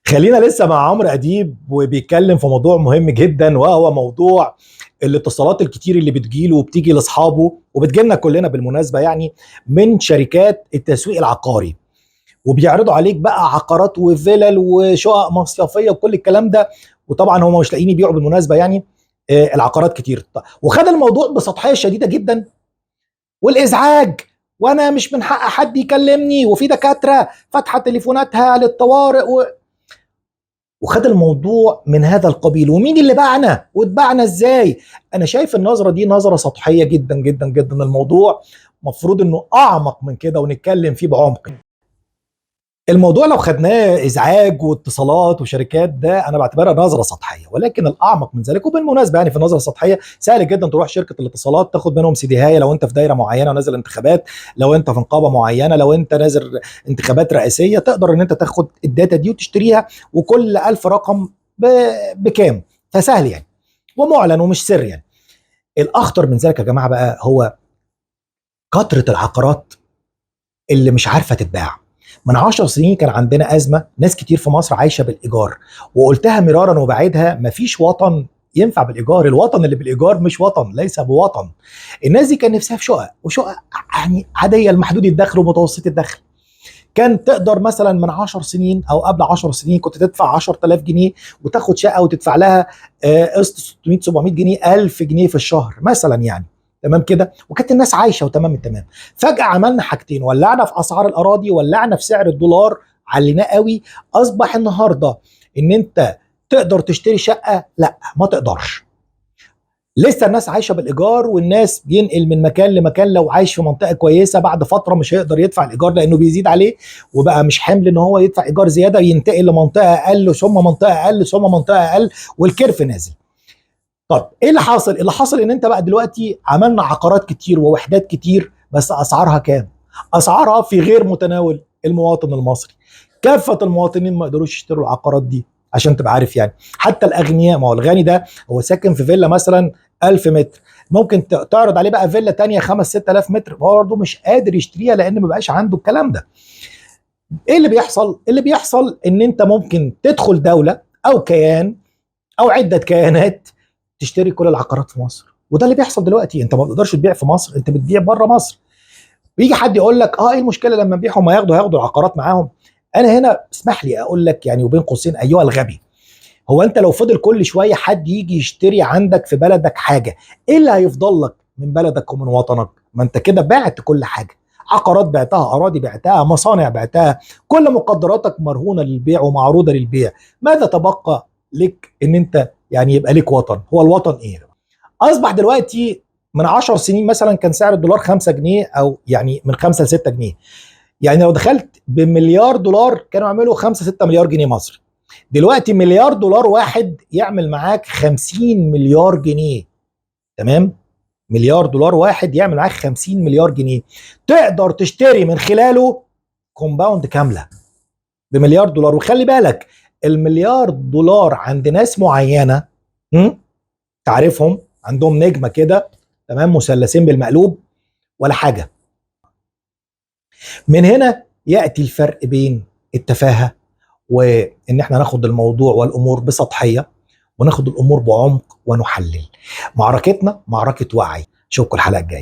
خلينا لسه مع عمرو اديب وبيتكلم في موضوع مهم جدا، وهو موضوع الاتصالات الكتير اللي بتجيله وبتيجي لاصحابه وبتجيلنا كلنا بالمناسبه، يعني من شركات التسويق العقاري، وبيعرضوا عليك بقى عقارات وفلل وشقق مصيفيه وكل الكلام ده. وطبعا هم مش لاقيين يبيعوا بالمناسبه، يعني العقارات كتير، وخد الموضوع بسطحيه شديده جدا والازعاج. وانا مش من حق حد يكلمني، وفي دكاتره فاتحه تليفوناتها للطوارئ وخد الموضوع من هذا القبيل. ومين اللي باعنا واتباعنا ازاي؟ انا شايف النظره دي نظره سطحيه جدا جدا جدا. الموضوع مفروض انه اعمق من كده ونتكلم فيه بعمق. الموضوع لو خدناه ازعاج واتصالات وشركات، ده انا بعتبرها نظره سطحيه، ولكن الاعمق من ذلك، وبالمناسبه يعني في النظره السطحيه سهل جدا تروح شركه الاتصالات تاخد منهم سي دي هاي لو انت في دايره معينه ونازل انتخابات، لو انت في نقابه معينه، لو انت نازل انتخابات رئاسيه، تقدر ان انت تاخد الداتا دي وتشتريها، وكل 1000 رقم بكام؟ فسهل يعني، ومعلن ومش سر يعني. الاخطر من ذلك يا جماعه بقى هو كثره العقارات اللي مش عارفه تتباع. من 10 سنين كان عندنا ازمه، ناس كتير في مصر عايشه بالايجار، وقلتها مرارا وبعيدها: مفيش وطن ينفع بالايجار. الوطن اللي بالايجار مش وطن، ليس بوطن. الناس دي كان نفسها في شقق، وشقق يعني عاديه لمحدود الدخل ومتوسط الدخل. كان تقدر مثلا من 10 سنين او قبل 10 سنين كنت تدفع 10000 جنيه وتاخد شقه وتدفع لها قسط 600 700 جنيه 1000 جنيه في الشهر مثلا يعني. تمام كده، وكانت الناس عايشه وتمام التمام. فجاه عملنا حاجتين: ولعنا في اسعار الاراضي، ولعنا في سعر الدولار، عليناه قوي. اصبح النهارده ان انت تقدر تشتري شقه؟ لا، ما تقدرش. لسه الناس عايشه بالايجار، والناس بينقل من مكان لمكان. لو عايش في منطقه كويسه بعد فتره مش هيقدر يدفع الايجار لانه بيزيد عليه، وبقى مش حمل ان هو يدفع ايجار زياده، ينتقل لمنطقه اقل ثم منطقه اقل ثم منطقه اقل، والكيرف نازل. طب ايه اللي حاصل؟ اللي حاصل ان انت بقى دلوقتي عملنا عقارات كتير ووحدات كتير، بس اسعارها كام؟ اسعارها في غير متناول المواطن المصري. كافه المواطنين ما يقدروش يشتروا العقارات دي، عشان تبقى عارف يعني. حتى الاغنياء، ما هو الغني ده هو ساكن في فيلا مثلا 1000 متر، ممكن تعرض عليه بقى فيلا تانية 5 6000 متر، هو برضه مش قادر يشتريها لان ما بقاش عنده الكلام ده. ايه اللي بيحصل؟ اللي بيحصل ان انت ممكن تدخل دوله او كيان او عده كيانات تشتري كل العقارات في مصر، وده اللي بيحصل دلوقتي. انت ما بتقدرش تبيع في مصر، انت بتبيع بره مصر. بيجي حد يقول لك: اه ايه المشكله لما نبيعهم؟ ما هياخدوا العقارات معاهم. انا هنا اسمح لي اقول لك يعني، وبين قوسين ايها الغبي: هو انت لو فضل كل شويه حد يجي يشتري عندك في بلدك حاجه، ايه اللي هيفضل لك من بلدك ومن وطنك؟ ما انت كده بعت كل حاجه. عقارات بعتها، اراضي بعتها، مصانع بعتها، كل مقدراتك مرهونه للبيع ومعروضه للبيع. ماذا تبقى لك ان انت يعني يبقى لك وطن؟ هو الوطن ايه؟ اصبح دلوقتي من 10 سنين مثلا كان سعر الدولار 5 جنيه، او يعني من 5 ل 6 جنيه. يعني لو دخلت بمليار دولار كانوا يعملوا 5 6 مليار جنيه مصري. دلوقتي مليار دولار واحد يعمل معاك 50 مليار جنيه. تمام؟ مليار دولار واحد يعمل معاك 50 مليار جنيه، تقدر تشتري من خلاله كومباوند كامله بمليار دولار. وخلي بالك، المليار دولار عند ناس معينه، تعرفهم، عندهم نجمه كده، تمام، مثلثين بالمقلوب ولا حاجه. من هنا ياتي الفرق بين التفاهه وان احنا ناخد الموضوع والامور بسطحيه، وناخد الامور بعمق ونحلل. معركتنا معركه وعي. اشوفكم الحلقه الجايه.